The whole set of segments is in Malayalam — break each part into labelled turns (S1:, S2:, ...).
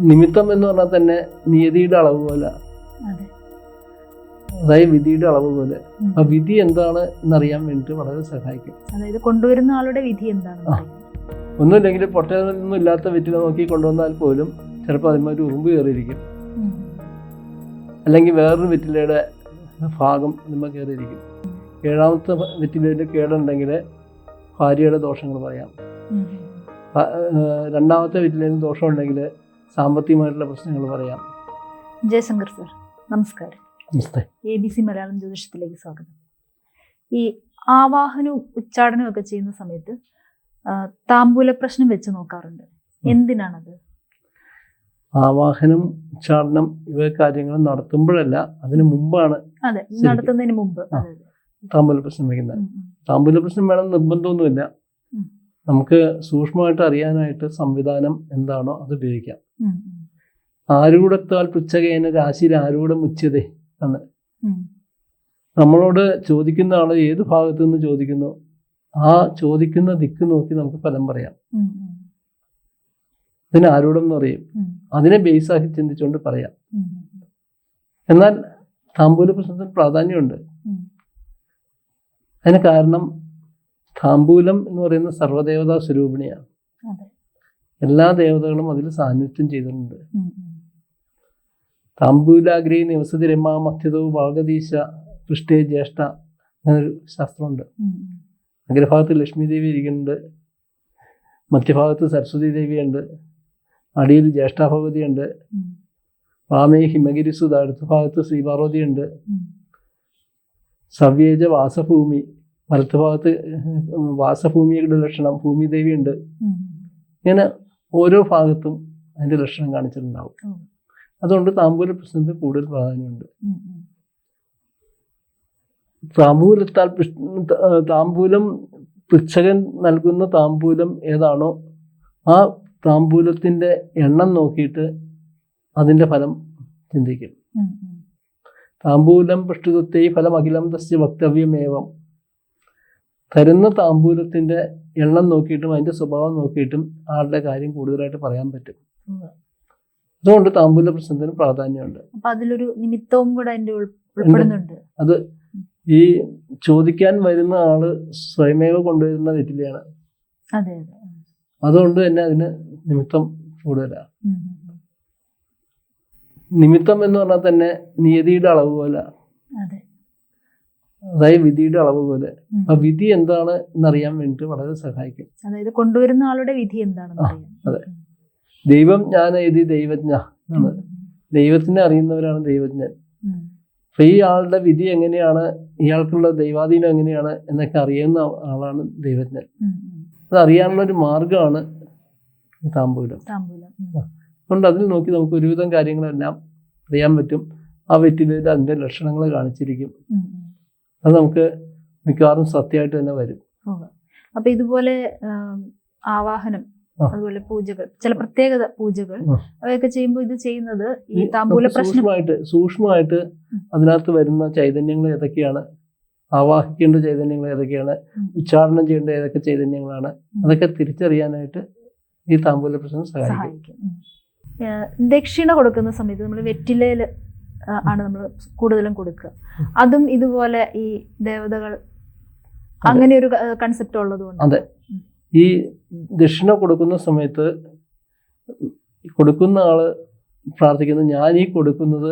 S1: നിമിത്തം എന്ന് പറഞ്ഞാൽ തന്നെ നിയതിയുടെ അളവ് പോലെ, അതായത് വിധിയുടെ അളവ് പോലെ. ആ വിധി എന്താണ് എന്നറിയാൻ വേണ്ടിയിട്ട് വളരെ സഹായിക്കും.
S2: അതായത് കൊണ്ടുവരുന്ന ആളുടെ വിധി എന്താണ്?
S1: ഒന്നുമില്ലെങ്കിൽ പൊട്ടയൊന്നും ഇല്ലാത്ത വെറ്റില നോക്കി കൊണ്ടുവന്നാൽ പോലും ചിലപ്പോൾ അതിന്മേൽ ഉറുമ്പ് കയറിയിരിക്കും, അല്ലെങ്കിൽ വേറൊരു വെറ്റിലയുടെ ഭാഗം അതിന്മേൽ കയറിയിരിക്കും. ഏഴാമത്തെ വെറ്റിലയിൽ കേടുണ്ടെങ്കിൽ ഭാര്യയുടെ ദോഷങ്ങൾ പറയാം. രണ്ടാമത്തെ വെറ്റിലയിൽ ദോഷമുണ്ടെങ്കിൽ സാമ്പത്തികമായിട്ടുള്ള പ്രശ്നങ്ങൾ പറയാം.
S2: ജയശങ്കർ സർ, നമസ്കാരം.
S1: നമസ്തേ.
S2: ABC മലയാളം ജ്യോതിഷത്തിലേക്ക് സ്വാഗതം. ഈ ആവാഹനവും ഉച്ചാടനവും ഒക്കെ ചെയ്യുന്ന സമയത്ത് താമ്പൂല പ്രശ്നം വെച്ച് നോക്കാറുണ്ട്. എന്തിനാണത്?
S1: ആവാഹനം, ഉച്ചാടനം ഇവ കാര്യങ്ങൾ നടത്തുമ്പോഴല്ല, അതിനു മുമ്പാണ്.
S2: അതെ, നടത്തുന്നതിന് മുമ്പ്
S1: താമ്പൂല പ്രശ്നം വയ്ക്കുന്നത്. താമ്പൂല പ്രശ്നം വേണം നിർബന്ധമൊന്നുമില്ല. നമുക്ക് സൂക്ഷ്മമായിട്ട് അറിയാനായിട്ട് സംവിധാനം എന്താണോ അത് ഉപയോഗിക്കാം. ആരൂഢത്താൽ പുച്ഛകേന രാശിയിൽ ആരൂഢം ഉച്ചതേ ആണ്. നമ്മളോട് ചോദിക്കുന്ന ആള് ഏത് ഭാഗത്തു നിന്ന് ചോദിക്കുന്നു, ആ ചോദിക്കുന്ന ദിക്ക് നോക്കി നമുക്ക് ഫലം പറയാം. അതിന് ആരൂഢം എന്ന് പറയും. അതിനെ ബേസാക്കി ചിന്തിച്ചുകൊണ്ട് പറയാം. എന്നാൽ താമ്പൂല പ്രശ്നത്തിന് പ്രാധാന്യമുണ്ട്. അതിന് കാരണം താമ്പൂലം എന്ന് പറയുന്ന സർവ്വദേവതാ സ്വരൂപിണിയാണ്. എല്ലാ ദേവതകളും അതിൽ സാന്നിധ്യം ചെയ്തിട്ടുണ്ട്. താമ്പൂലാഗ്രേ നിവസതി രമാ മധ്യതവും ഭാഗതീശ പൃഷ്ഠേ ജ്യേഷ്ഠ അങ്ങനൊരു ശാസ്ത്രമുണ്ട്. അഗ്രഭാഗത്ത് ലക്ഷ്മി ദേവി ഇരിക്കുന്നുണ്ട്, മധ്യഭാഗത്ത് സരസ്വതി ദേവിയുണ്ട്, അടിയിൽ ജ്യേഷ്ഠാഭഗവതിയുണ്ട്, വാമേ ഹിമഗിരിസുത അടുത്ത ഭാഗത്ത് ശ്രീപാർവതിയുണ്ട്, സവ്യേജ വാസഭൂമി വലത്ത് ഭാഗത്ത് വാസഭൂമിയുടെ ലക്ഷണം ഭൂമിദേവി ഉണ്ട്. ഇങ്ങനെ ഓരോ ഭാഗത്തും അതിന്റെ ലക്ഷണം കാണിച്ചിട്ടുണ്ടാവും. അതുകൊണ്ട് താമ്പൂല പ്രശ്നത്തിന് കൂടുതൽ പ്രാധാന്യമുണ്ട്. താമ്പൂലം പൃച്ഛകൻ നൽകുന്ന താമ്പൂലം ഏതാണോ ആ താമ്പൂലത്തിന്റെ എണ്ണം നോക്കിയിട്ട് അതിന്റെ ഫലം ചിന്തിക്കും. താമ്പൂലം പൃഷ്ടുതത്തെ ഫലം അഖിലം തസ്യ വക്തവ്യമേവം. തരുന്ന താമ്പൂലത്തിന്റെ എണ്ണം നോക്കിയിട്ടും അതിന്റെ സ്വഭാവം നോക്കിയിട്ടും ആളുടെ കാര്യം കൂടുതലായിട്ട് പറയാൻ പറ്റും. അതുകൊണ്ട് താമ്പൂല പ്രശ്നത്തിന് പ്രാധാന്യമുണ്ട്.
S2: അതിലൊരു നിമിത്തവും കൂടെ ഉൾപ്പെടുന്നുണ്ട്.
S1: അത് ഈ ചോദിക്കാൻ വരുന്ന ആള് സ്വയമേവ കൊണ്ടുവരുന്ന വെറ്റിലയാണ്. അതുകൊണ്ട് തന്നെ അതിന് നിമിത്തം കൂടുതലാണ്. നിമിത്തം എന്ന് പറഞ്ഞാൽ തന്നെ നിയതിയുടെ അളവ് പോലെ, അതായത് വിധിയുടെ അളവ് പോലെ. ആ വിധി എന്താണ് എന്നറിയാൻ വേണ്ടിയിട്ട് വളരെ സഹായിക്കും.
S2: അതായത് കൊണ്ടുവരുന്ന ആളുടെ വിധി എന്താണ്?
S1: അതെ, ദൈവം ഞാൻ എഴുതി ദൈവജ്ഞ ആണ്. ദൈവത്തിനെ അറിയുന്നവരാണ് ദൈവജ്ഞൻ. അപ്പൊ ഈ ആളുടെ വിധി എങ്ങനെയാണ്, ഇയാൾക്കുള്ള ദൈവാധീനം എങ്ങനെയാണ് എന്നൊക്കെ അറിയുന്ന ആളാണ് ദൈവജ്ഞൻ. അത് അറിയാനുള്ള ഒരു മാർഗമാണ് താമ്പൂലം. അതുകൊണ്ട് അതിൽ നോക്കി നമുക്ക് ഒരുവിധം കാര്യങ്ങളെല്ലാം അറിയാൻ പറ്റും. ആ വെറ്റിലയിൽ അതിന്റെ ലക്ഷണങ്ങൾ കാണിച്ചിരിക്കും. അത് നമുക്ക് മിക്കവാറും സത്യമായിട്ട് തന്നെ വരും.
S2: അപ്പൊ ഇതുപോലെ ആവാഹനം, അതുപോലെ പൂജകൾ, ചില പ്രത്യേകത പൂജകൾ അവയൊക്കെ ചെയ്യുമ്പോൾ ഇത് ചെയ്യുന്നത് ഈ താമ്പൂല പ്രശ്നം
S1: സൂക്ഷ്മമായിട്ട് അതിനകത്ത് വരുന്ന ചൈതന്യങ്ങൾ ഏതൊക്കെയാണ്, ആവാഹിക്കേണ്ട ചൈതന്യങ്ങൾ ഏതൊക്കെയാണ്, ഉച്ചാരണം ചെയ്യേണ്ട ഏതൊക്കെ ചൈതന്യങ്ങളാണ്, അതൊക്കെ തിരിച്ചറിയാനായിട്ട് ഈ താമ്പൂല പ്രശ്നം സഹായിക്കും.
S2: ദക്ഷിണ കൊടുക്കുന്ന സമയത്ത് നമ്മൾ വെറ്റിലയിൽ ആണ് നമ്മൾ കൂടുതലും കൊടുക്കുക. അതും ഇതുപോലെ ഈ ദേവതകൾ അങ്ങനെ ഒരു കൺസെപ്റ്റ് ഉള്ളതുകൊണ്ട്.
S1: അതെ, ഈ ദക്ഷിണ കൊടുക്കുന്ന സമയത്ത് കൊടുക്കുന്ന ആള് പ്രാർത്ഥിക്കുന്നത്, ഞാൻ ഈ കൊടുക്കുന്നത്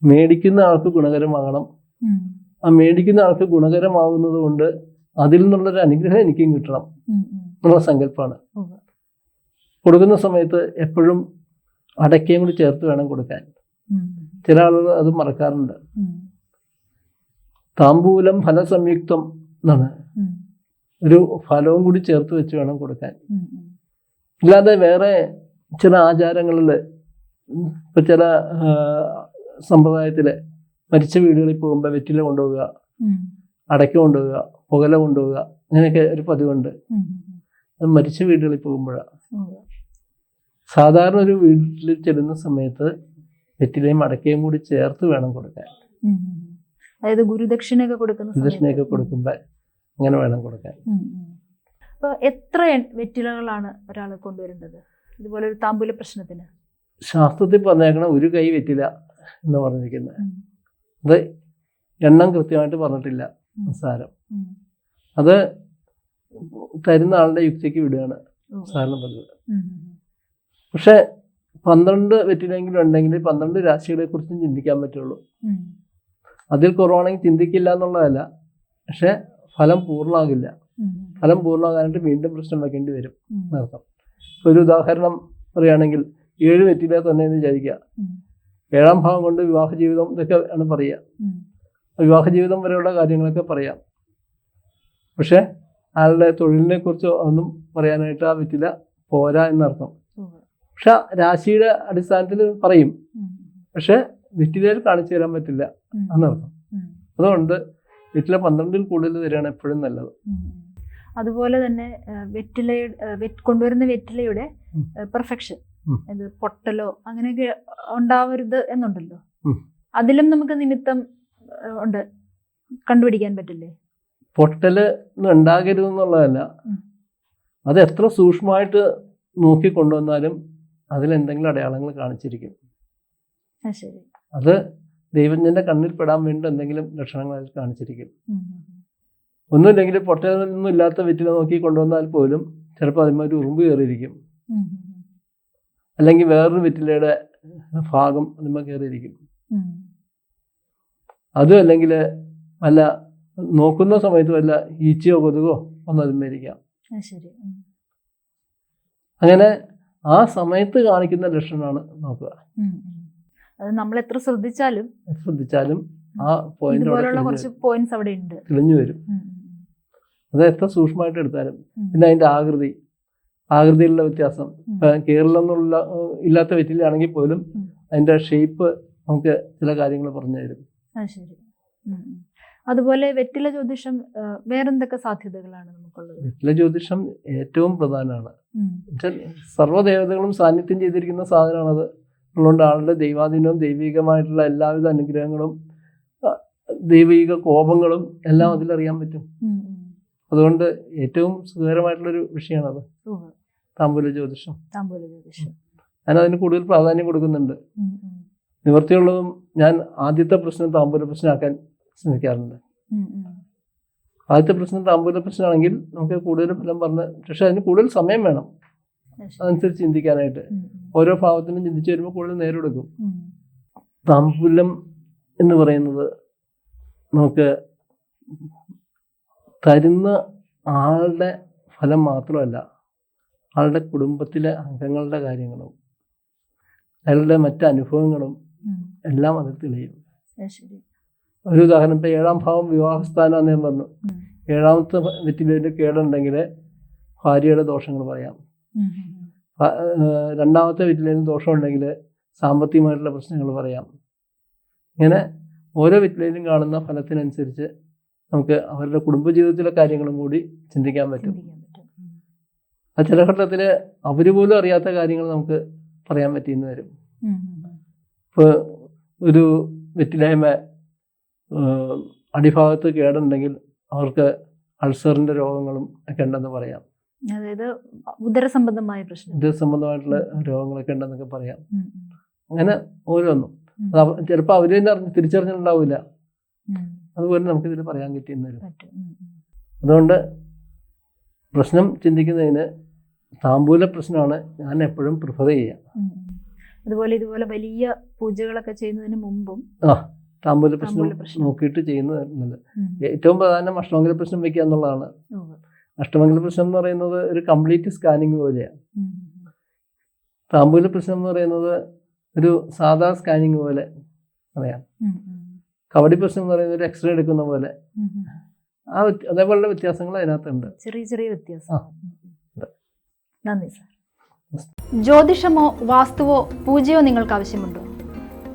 S1: മേടിക്കുന്ന ആൾക്ക് ഗുണകരമാകണം. ആ മേടിക്കുന്ന ആൾക്ക് ഗുണകരമാകുന്നത് കൊണ്ട് അതിൽ നിന്നുള്ളൊരു അനുഗ്രഹം എനിക്കും കിട്ടണം എന്നുള്ള സങ്കല്പമാണ്. കൊടുക്കുന്ന സമയത്ത് എപ്പോഴും അടയ്ക്കയും കൂടി ചേർത്ത് വേണം കൊടുക്കാൻ. ചില ആളുകൾ അത് മറക്കാറുണ്ട്. താമ്പൂലം ഫലസംയുക്തം എന്നാണ്, ഒരു ഫലവും കൂടി ചേർത്ത് വെച്ച് വേണം കൊടുക്കാൻ. ഇല്ലാതെ വേറെ ചില ആചാരങ്ങളിൽ, ഇപ്പൊ ചില സമ്പ്രദായത്തില് മരിച്ച വീടുകളിൽ പോകുമ്പോൾ വെറ്റില കൊണ്ടുപോവുക, അടയ്ക്ക കൊണ്ടുപോവുക, പുകല കൊണ്ടുപോവുക, അങ്ങനെയൊക്കെ ഒരു പതിവുണ്ട്. അത് മരിച്ച വീടുകളിൽ പോകുമ്പോഴാണ്. സാധാരണ ഒരു വീട്ടിൽ ചെല്ലുന്ന സമയത്ത് വെറ്റിലയും അടയ്ക്കയും കൂടി ചേർത്ത് വേണം കൊടുക്കാൻ.
S2: അതായത് ഗുരുദക്ഷിണയൊക്കെ
S1: കൊടുക്കുമ്പോ അങ്ങനെ വേണം കൊടുക്കാൻ.
S2: അപ്പൊ എത്ര വെറ്റിലകളാണ് ഒരാൾ കൊണ്ടുവരേണ്ടത് ഇതുപോലെ ഒരു താമ്പൂല പ്രശ്നത്തിന്?
S1: ശാസ്ത്രത്തിൽ പറഞ്ഞേക്കണം ഒരു കൈ വെറ്റില എന്ന് പറഞ്ഞിരിക്കുന്നത്. അത് എണ്ണം കൃത്യമായിട്ട് പറഞ്ഞിട്ടില്ല സാരം. അത് തരുന്ന ആളുടെ യുക്തിക്ക് വിടുകയാണ് സാധാരണ പതിവ്. പക്ഷെ 12 വെറ്റിലെങ്കിലും ഉണ്ടെങ്കിൽ 12 രാശികളെ കുറിച്ചും ചിന്തിക്കാൻ പറ്റുള്ളൂ. അതിൽ കുറവാണെങ്കിൽ ചിന്തിക്കില്ല എന്നുള്ളതല്ല, പക്ഷെ ഫലം പൂർണ്ണമാകില്ല. ഫലം പൂർണ്ണമാകാനായിട്ട് വീണ്ടും പ്രശ്നം വയ്ക്കേണ്ടി വരും എന്നർത്ഥം. ഒരു ഉദാഹരണം പറയുകയാണെങ്കിൽ 7 വെറ്റില തന്നെ എന്ന് വിചാരിക്കുക. 7ാം ഭാവം കൊണ്ട് വിവാഹ ജീവിതം ഇതൊക്കെ ആണ് പറയുക. വിവാഹ ജീവിതം വരെയുള്ള കാര്യങ്ങളൊക്കെ പറയാം. പക്ഷെ ആളുടെ തൊഴിലിനെ കുറിച്ച് ഒന്നും പറയാനായിട്ട് ആ വെറ്റില പോരാ എന്നർത്ഥം. പക്ഷെ രാശിയുടെ അടിസ്ഥാനത്തിൽ പറയും, പക്ഷെ വെറ്റിലയിൽ കാണിച്ചു തരാൻ പറ്റില്ല എന്നർത്ഥം. അതുകൊണ്ട് വെറ്റില 12ൽ കൂടുതൽ തരികയാണ് എപ്പോഴും നല്ലത്.
S2: അതുപോലെ തന്നെ കൊണ്ടുവരുന്ന വെറ്റിലയുടെ പെർഫെക്ഷൻ, ഇത് പൊട്ടലോ അങ്ങനെയൊക്കെ ഉണ്ടാവരുത് എന്നുണ്ടല്ലോ, അതിലും നമുക്ക് നിമിത്തം ഉണ്ട് കണ്ടുപിടിക്കാൻ പറ്റില്ലേ?
S1: പൊട്ടല് ഉണ്ടാകരുതെന്നുള്ളതല്ല, അത് എത്ര സൂക്ഷ്മമായിട്ട് നോക്കി കൊണ്ടുവന്നാലും അതിലെന്തെങ്കിലും അടയാളങ്ങൾ കാണിച്ചിരിക്കും. അത് ദൈവജ്ഞന്റെ കണ്ണിൽ പെടാൻ വേണ്ടി എന്തെങ്കിലും ലക്ഷണങ്ങൾ അതിൽ കാണിച്ചിരിക്കും. ഒന്നുമില്ലെങ്കിൽ പൊട്ടലൊന്നും ഇല്ലാത്ത വെറ്റില നോക്കി കൊണ്ടുവന്നാൽ പോലും ചിലപ്പോൾ അതിന്മേൽ ഉറുമ്പ് കയറിയിരിക്കും, അല്ലെങ്കിൽ വേറൊരു വെറ്റിലയുടെ ഭാഗം അതിന്മേൽ കയറിയിരിക്കും. അതും അല്ലെങ്കിൽ വല്ല നോക്കുന്ന സമയത്ത് വല്ല ഈച്ചയോ കൊതുകോ ഒന്നും അതിന്മേലിരിക്കാം. അങ്ങനെ ആ സമയത്ത് കാണിക്കുന്ന ലക്ഷണമാണ് നോക്കുക.
S2: അത് നമ്മൾ എത്ര ശ്രദ്ധിച്ചാലും
S1: ആ പോയിന്റ്
S2: അവിടെ ഉണ്ട്,
S1: തെളിഞ്ഞു വരും. അത് എത്ര സൂക്ഷ്മമായിട്ട് എടുത്താലും. പിന്നെ അതിന്റെ ആകൃതിയിലുള്ള വ്യത്യാസം, കേരളമെന്നുള്ള ഇല്ലാത്ത വെറ്റിലാണെങ്കിൽ പോലും അതിന്റെ ഷേപ്പ് നമുക്ക് ചില കാര്യങ്ങൾ പറഞ്ഞു തരും.
S2: അതുപോലെ വെറ്റില ജ്യോതിഷം വേറെന്തൊക്കെ സാധ്യതകളാണ് നമുക്കുള്ളത്?
S1: വെറ്റില ജ്യോതിഷം ഏറ്റവും പ്രധാനമാണ്. സർവ്വദേവതകളും സാന്നിധ്യം ചെയ്തിരിക്കുന്ന സാധനമാണത്. അതുകൊണ്ട് ആളുടെ ദൈവാധീനവും ദൈവികമായിട്ടുള്ള എല്ലാവിധ അനുഗ്രഹങ്ങളും ദൈവിക കോപങ്ങളും എല്ലാം അതിലറിയാൻ പറ്റും. അതുകൊണ്ട് ഏറ്റവും സുഖകരമായിട്ടുള്ളൊരു വിഷയമാണത് താമ്പൂല ജ്യോതിഷം. ഞാനതിന് കൂടുതൽ പ്രാധാന്യം കൊടുക്കുന്നുണ്ട്. നിവൃത്തിയുള്ളതും ഞാൻ ആദ്യത്തെ പ്രശ്നം താമ്പൂല പ്രശ്നമാക്കാൻ ശ്രമിക്കാറുണ്ട്. ആദ്യത്തെ പ്രശ്നം താമ്പൂല പ്രശ്നമാണെങ്കിൽ നമുക്ക് കൂടുതൽ ഫലം പറഞ്ഞ്, പക്ഷെ അതിന് കൂടുതൽ സമയം വേണം അതനുസരിച്ച് ചിന്തിക്കാനായിട്ട്. ഓരോ ഭാവത്തിനും ചിന്തിച്ചു വരുമ്പോൾ കൂടുതൽ നേരം എടുക്കും. താമ്പൂലം എന്ന് പറയുന്നത് നമുക്ക് തരുന്ന ആളുടെ ഫലം മാത്രമല്ല, ആളുടെ കുടുംബത്തിലെ അംഗങ്ങളുടെ കാര്യങ്ങളും അയാളുടെ മറ്റ് അനുഭവങ്ങളും എല്ലാം അതിൽ തെളിയും. ഒരു ഉദാഹരണം, ഇപ്പം 7ാം ഭാവം വിവാഹസ്ഥാനം എന്ന് ഞാൻ പറഞ്ഞു. 7ാമത്തെ വെറ്റിലയിൽ കേടുണ്ടെങ്കിൽ ഭാര്യയുടെ ദോഷങ്ങൾ പറയാം. 2ാമത്തെ വെറ്റിലയിൽ ദോഷമുണ്ടെങ്കിൽ സാമ്പത്തികമായിട്ടുള്ള പ്രശ്നങ്ങൾ പറയാം. ഇങ്ങനെ ഓരോ വെറ്റിലയിലും കാണുന്ന ഫലത്തിനനുസരിച്ച് നമുക്ക് അവരുടെ കുടുംബജീവിതത്തിലെ കാര്യങ്ങളും കൂടി ചിന്തിക്കാൻ പറ്റും. ആ ചില ഘട്ടത്തിൽ അവർ പോലും അറിയാത്ത കാര്യങ്ങൾ നമുക്ക് പറയാൻ പറ്റിയെന്ന് വരും. ഇപ്പോൾ ഒരു വെറ്റിലയമ അടിഭാഗത്ത് കേടുണ്ടെങ്കിൽ അവർക്ക് അൾസറിന്റെ രോഗങ്ങളും ഒക്കെ ഉണ്ടെന്ന് പറയാം.
S2: അതായത് ഉദരസംബന്ധമായ
S1: ഉദരസംബന്ധമായിട്ടുള്ള രോഗങ്ങളൊക്കെ ഉണ്ടെന്നൊക്കെ പറയാം. അങ്ങനെ ഓരോന്നും ചിലപ്പോൾ അവര് തന്നെ തിരിച്ചറിഞ്ഞിട്ടുണ്ടാവില്ല. അതുപോലെ നമുക്കിതിൽ പറയാൻ പറ്റിയെന്ന് വരും. അതുകൊണ്ട് പ്രശ്നം ചിന്തിക്കുന്നതിന് താമ്പൂല പ്രശ്നമാണ് ഞാൻ എപ്പോഴും പ്രിഫർ ചെയ്യുക.
S2: അതുപോലെ ഇതുപോലെ വലിയ പൂജകളൊക്കെ ചെയ്യുന്നതിന് മുമ്പും
S1: താമ്പൂല പ്രശ്നം നോക്കിയിട്ട് ചെയ്യുന്നത് നല്ലത്. ഏറ്റവും പ്രധാനം അഷ്ടമംഗല പ്രശ്നം വെക്കുക എന്നുള്ളതാണ്. അഷ്ടമംഗല പ്രശ്നം എന്ന് പറയുന്നത് ഒരു കംപ്ലീറ്റ് സ്കാനിങ് പോലെയാണ്. താമ്പൂല പ്രശ്നം എന്ന് പറയുന്നത് ഒരു സാധാ സ്കാനിങ് പോലെ പറയാം. കവടി പ്രശ്നം എന്ന് പറയുന്നത് ഒരു എക്സ്റേ എടുക്കുന്ന പോലെ. അതേപോലുള്ള വ്യത്യാസങ്ങൾ അതിനകത്തുണ്ട്,
S2: ചെറിയ ചെറിയ വ്യത്യാസം. നന്ദി സാർ. ജ്യോതിഷമോ വാസ്തുവോ പൂജയോ നിങ്ങൾക്ക് ആവശ്യമുണ്ടോ?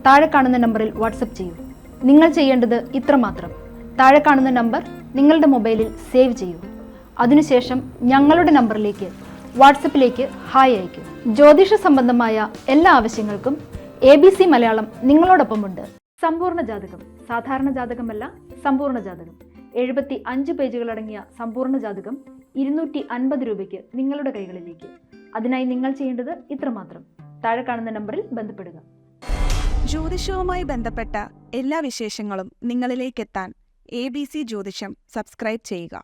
S2: താഴെ കാണുന്ന നമ്പറിൽ വാട്സപ്പ് ചെയ്യൂ. നിങ്ങൾ ചെയ്യേണ്ടത് ഇത്രമാത്രം: താഴെ കാണുന്ന നമ്പർ നിങ്ങളുടെ മൊബൈലിൽ സേവ് ചെയ്യൂ. അതിനുശേഷം ഞങ്ങളുടെ നമ്പറിലേക്ക് വാട്സപ്പിലേക്ക് ഹായ് അയയ്ക്കൂ. ജ്യോതിഷ സംബന്ധമായ എല്ലാ ആവശ്യങ്ങൾക്കും ABC മലയാളം നിങ്ങളോടൊപ്പമുണ്ട്. സമ്പൂർണ്ണ ജാതകം, സാധാരണ ജാതകമല്ല, സമ്പൂർണ്ണ ജാതകം. 75 പേജുകളടങ്ങിയ സമ്പൂർണ്ണ ജാതകം 250 രൂപയ്ക്ക് നിങ്ങളുടെ കൈകളിലേക്ക്. അതിനായി നിങ്ങൾ ചെയ്യേണ്ടത് ഇത്രമാത്രം: താഴെ കാണുന്ന നമ്പറിൽ ബന്ധപ്പെടുക.
S3: ജ്യോതിഷവുമായി ബന്ധപ്പെട്ട എല്ലാ വിശേഷങ്ങളും നിങ്ങളിലേക്കെത്താൻ ABC ജ്യോതിഷം സബ്സ്ക്രൈബ് ചെയ്യുക.